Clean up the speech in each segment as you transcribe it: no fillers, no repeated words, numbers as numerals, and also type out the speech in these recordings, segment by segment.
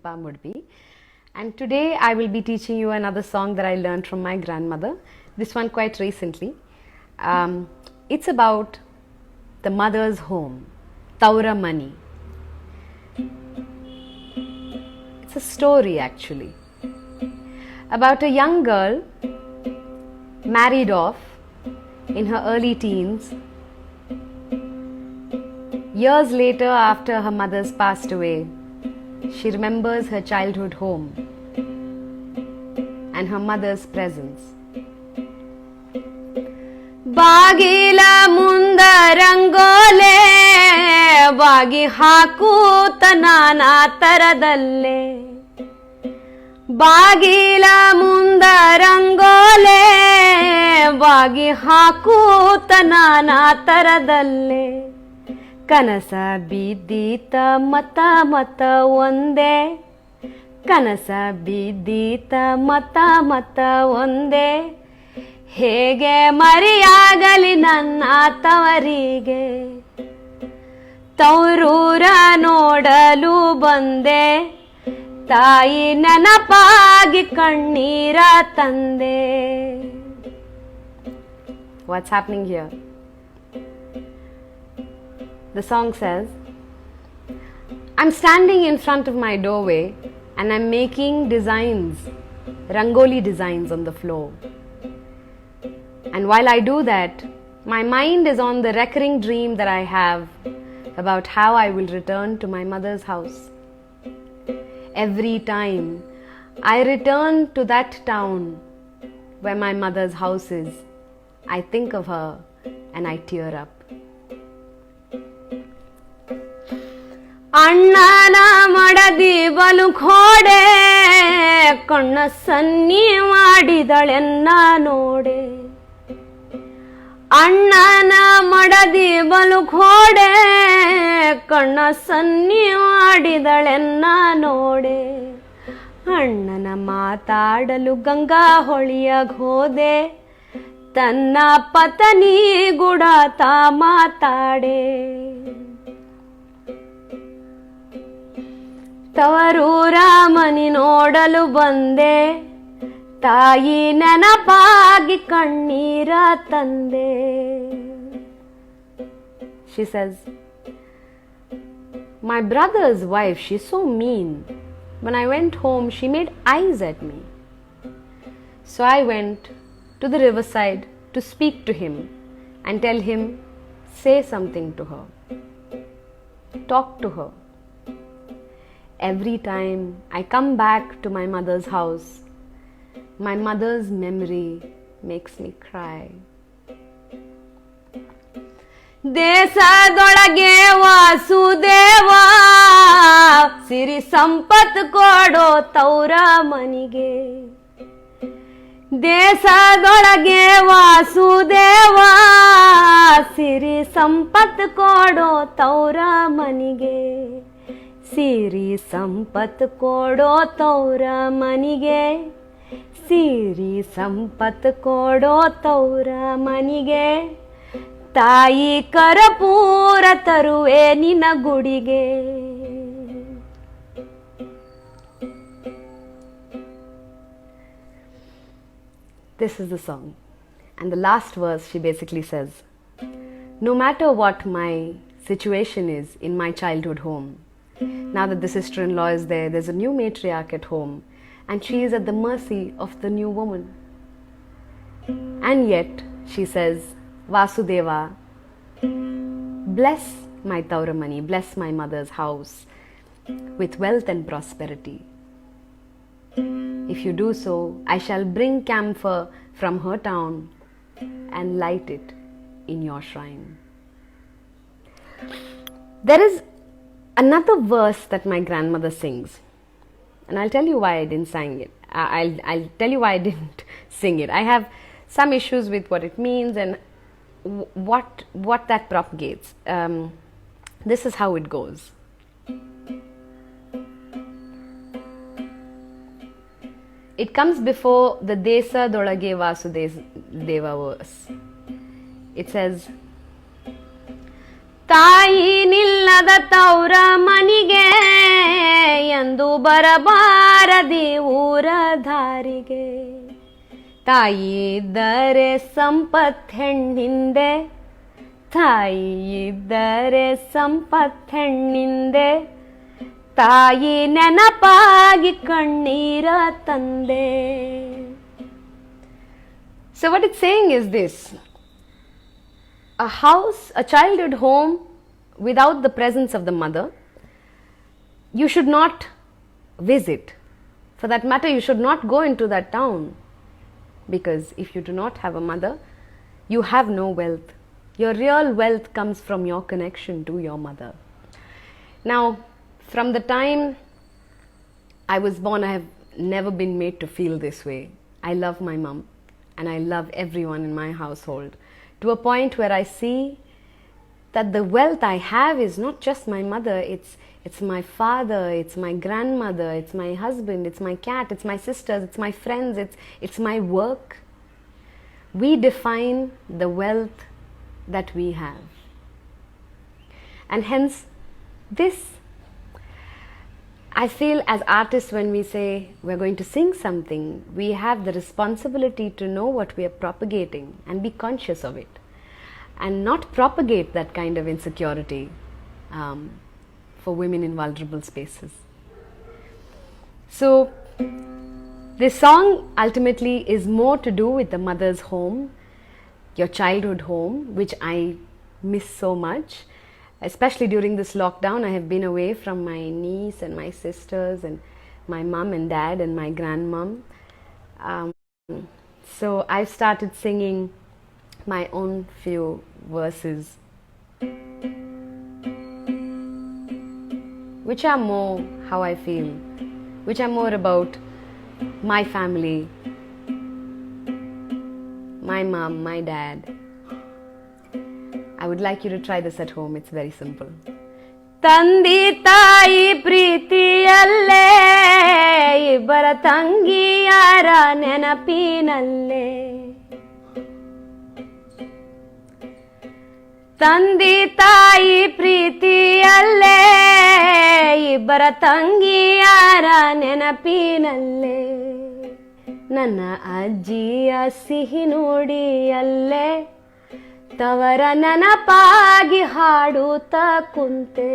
Papa Mudbi, and today I will be teaching you another song that I learned from my grandmother, this one quite recently. It's about the mother's home, Taura Mani. It's a story actually about a young girl married off in her early teens. Years later, after her mother's passed away, she remembers her childhood home and her mother's presence. ಬಾಗಿಲ ಮುಂದ ರಂಗೋಲೆ ಬಾಗಿ ಹಾಕೂತ ನಾನಾ ತರದಲ್ಲೇ ಬಾಗಿಲ ಮುಂದ ರಂಗೋಲೆ ಬಾಗಿ ಹಾಕೂತ ನಾನಾ ತರದಲ್ಲೇ ಕನಸ ಬಿದ್ದೀತ ಮತ ಮತ ಒಂದೇ ಕನಸ ಬಿದ್ದೀತ ಮತ ಮತ ಒಂದೇ ಹೇಗೆ ಮರೆಯಾಗಲಿ ನನ್ನ ತವರಿಗೆ ತವರೂರ ನೋಡಲು ಬಂದೆ ತಾಯಿ ನೆನಪಾಗಿ ಕಣ್ಣೀರ ತಂದೆ. What's happening here? The song says, I'm standing in front of my doorway and I'm making designs, rangoli designs on the floor. And while I do that, my mind is on the recurring dream that I have about how I will return to my mother's house. Every time I return to that town where my mother's house is, I think of her and I tear up. ಅಣ್ಣನ ಮಡದಿ ಬಲು ಖೋಡೆ ಕಣ್ಣ ಸನ್ನಿ ಮಾಡಿದಳೆನ್ನ ನೋಡೆ ಅಣ್ಣನ ಮಡದಿ ಬಲು ಖೋಡೆ ಕಣ್ಣ ಸನ್ನಿ ಮಾಡಿದಳೆನ್ನ ನೋಡೆ ಅಣ್ಣನ ಮಾತಾಡಲು ಗಂಗಾ ಹೊಳಿಯಾಗ ಹೋದೆ ತನ್ನ ಪತ್ನಿ ಗುಡಾತ ಮಾತಾಡೆ ತವರೂರ ಮನಿ ನೋಡಲು ಬಂದೆ ತಾಯಿ ನೆನಪಾಗಿ ಕಣ್ಣೀರ ತಂದೆ. She says, my brother's wife, she's so mean. When I went home, she made eyes at me. So I went to the riverside to speak to him and tell him, say something to her. Talk to her. Every time I come back to my mother's house, my mother's memory makes me cry. ದೇಶದೊಳಗೆ ವಾಸುದೇವ ಸಿರಿ ಸಂಪತ್ ಕೊಡೋ ತೌರ ಮನಿಗೆ ದೇಶದೊಳಗೆ ವಾಸುದೇವ ಸಿರಿ ಸಂಪತ್ ಕೊಡೋ ತೌರ ಮನಿಗೆ ಸಿರಿ ಸಂಪತ್ ಕೊಡೋ ತೌರ ಮನಿಗೆ ಸಿರಿ ಸಂಪತ್ ಕೊಡೋ ತೌರ ಮನಿಗೆ ತಾಯಿ ಕರಪೂರ ತರುವೆ ನಿನ ಗುಡಿಗೆ. This is the song, and the last verse she basically says, no matter what my situation is in my childhood home, now that the sister-in-law is there, there's a new matriarch at home and she is at the mercy of the new woman. And yet, she says, Vasudeva, bless my Tauramani, bless my mother's house with wealth and prosperity. If you do so, I shall bring camphor from her town and light it in your shrine. There is another verse that my grandmother sings, and I'll tell you why I didn't sing it. I'll tell you why I didn't sing it. I have some issues with what it means and what that propagates. This is how it goes. It comes before the Desa Dolage Vasudeva verse. It says, ತಾಯಿ ನಿಲ್ಲದ ತೌರ ಮನಿಗೆ ಎಂದು ಬರಬಾರದಿ ಊರ ದಾರಿಗೆ. ತಾಯಿ ಇದ್ದರೆ ಸಂಪತ್ ಹೆಣ್ಣಿಂದೆ, ತಾಯಿ ಇದ್ದರೆ ಸಂಪತ್ ಹೆಣ್ಣಿಂದೆ, ತಾಯಿ ನೆನಪಾಗಿ ಕಣ್ಣೀರ ತಂದೆ. So what it's saying is this: a house, a childhood home without the presence of the mother, you should not visit. For that matter, you should not go into that town, because if you do not have a mother, you have no wealth. Your real wealth comes from your connection to your mother. Now, from the time I was born, I have never been made to feel this way. I love my mom and I love everyone in my household, to a point where I see that the wealth I have is not just my mother, it's my father, it's my grandmother, it's my husband, it's my cat, it's my sisters, it's my friends, it's my work. We define the wealth that we have. And hence, this, I feel as artists, when we say we're going to sing something, we have the responsibility to know what we are propagating and be conscious of it, and not propagate that kind of insecurity for women in vulnerable spaces. So this song ultimately is more to do with the mother's home, your childhood home, which I miss so much. Especially during this lockdown, I have been away from my niece and my sisters and my mom and dad and my grandmom. So I've started singing my own few verses, which are more how I feel, which are more about my family, my mom, my dad. I would like you to try this at home. It's very simple. ತಂದಿ ತಾಯಿ ಪ್ರೀತಿಯಲ್ಲೇ, ಇಬ್ಬರ ತಂಗಿಯರ ನೆನಪಿನಲ್ಲೇ. ತಂದಿ ತಾಯಿ ಪ್ರೀತಿಯಲ್ಲೇ, ಇಬ್ಬರ ತಂಗಿಯರ ನೆನಪಿನಲ್ಲೇ. ನನ್ನ ಅಜ್ಜಿಯ ಸಿಹಿ ನುಡಿಯಲ್ಲೇ, ತವರ ನೆನಪಾಗಿ ಹಾಡುತ್ತಾ ಕುಂತೆ.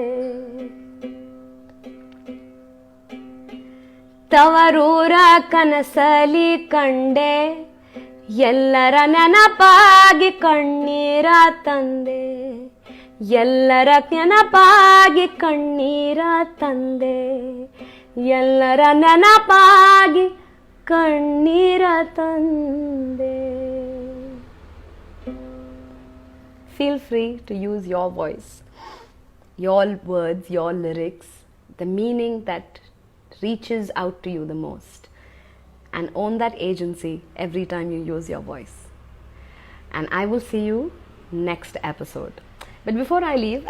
ತವರೂರ ಕನಸಲಿ ಕಂಡೆ, ಎಲ್ಲರ ನೆನಪಾಗಿ ಕಣ್ಣೀರ ತಂದೆ. ಎಲ್ಲರ ನೆನಪಾಗಿ ಕಣ್ಣೀರ ತಂದೆ. ಎಲ್ಲರ ನೆನಪಾಗಿ ಕಣ್ಣೀರ ತಂದೆ. Feel free to use your voice, your words, your lyrics, the meaning that reaches out to you the most, and own that agency every time you use your voice. And I will see you next episode. But before I leave,